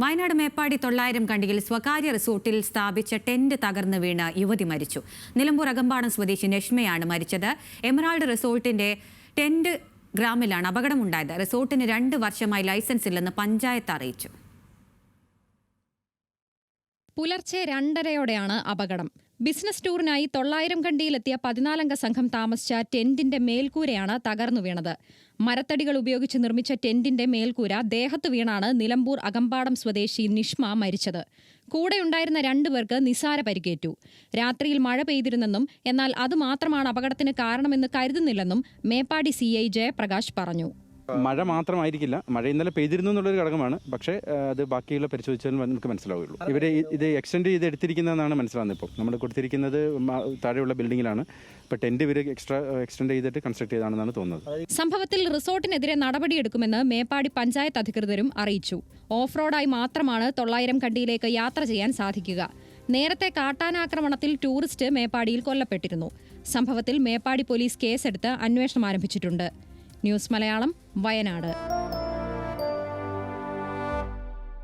വയനാട് മേപ്പാടി 900 കണ്ടിയിൽ സ്വകാര്യ റിസോർട്ടിൽ സ്ഥാപിച്ച ടെന്റ് തകർന്നു വീണ് യുവതി മരിച്ചു. നിലമ്പൂർ അകമ്പാടം സ്വദേശി നഷ്മയാണ് മരിച്ചത്. എമറാൾഡ് റിസോർട്ടിന്റെ ടെന്റ് ഗ്രാമിലാണ് അപകടമുണ്ടായത്. റിസോർട്ടിന് 2 വർഷമായി ലൈസൻസ് ഇല്ലെന്ന് പഞ്ചായത്ത് അറിയിച്ചു. പുലർച്ചെ 2:30യോടെയാണ് അപകടം. ബിസിനസ് ടൂറിനായി 900 കണ്ടിയിലെത്തിയ 14-അംഗ സംഘം താമസിച്ച ടെന്റിന്റെ മേൽക്കൂരയാണ് തകർന്നു വീണത്. മരത്തടികൾ ഉപയോഗിച്ച് നിർമ്മിച്ച ടെന്റിന്റെ മേൽക്കൂര ദേഹത്ത് വീണാണ് നിലമ്പൂർ അകമ്പാടം സ്വദേശി നിഷ്മ മരിച്ചത്. കൂടെയുണ്ടായിരുന്ന 2 പേർക്ക് നിസാര പരിക്കേറ്റു. രാത്രിയിൽ മഴ പെയ്തിരുന്നെന്നും എന്നാൽ അതുമാത്രമാണ് അപകടത്തിന് കാരണമെന്ന് കരുതുന്നില്ലെന്നും മേപ്പാടി CI ജയപ്രകാശ് പറഞ്ഞു. മഴ മാത്രമായിരിക്കില്ല, മഴ ഇന്നലെ പെയ്തിരുന്നു എന്നുള്ളൊരു ഘടകമാണ്. പക്ഷേ അത് ബാക്കിയുള്ള പരിശോധിച്ചാൽ നമുക്ക് മനസ്സിലാവുകയുള്ളൂ. ഇവർ ഇത് എക്സ്റ്റെൻഡ് ചെയ്ത് എടുത്തിരിക്കുന്നതെന്നാണ് മനസ്സിലാകുന്നത്. ഇപ്പോൾ നമ്മൾ കൊടുത്തിരിക്കുന്നത് താഴെയുള്ള ബിൽഡിങ്ങിലാണ്. ഇപ്പോൾ ടെന്റ് ഇവർ എക്സ്റ്റെൻഡ് ചെയ്തിട്ട് കൺസ്ട്രക്ട് ചെയ്താണെന്നാണ് തോന്നുന്നത്. സംഭവത്തിൽ റിസോർട്ടിനെതിരെ നടപടിയെടുക്കുമെന്ന് മേപ്പാടി പഞ്ചായത്ത് അധികൃതരും അറിയിച്ചു. ഓഫ് റോഡായി മാത്രമാണ് 900 കണ്ടിയിലേക്ക് യാത്ര ചെയ്യാൻ സാധിക്കുക. നേരത്തെ കാട്ടാനാക്രമണത്തിൽ ടൂറിസ്റ്റ് മേപ്പാടിയിൽ കൊല്ലപ്പെട്ടിരുന്നു. സംഭവത്തിൽ മേപ്പാടി പോലീസ് കേസെടുത്ത് അന്വേഷണം ആരംഭിച്ചിട്ടുണ്ട്. ന്യൂസ് മലയാളം, വയനാട്.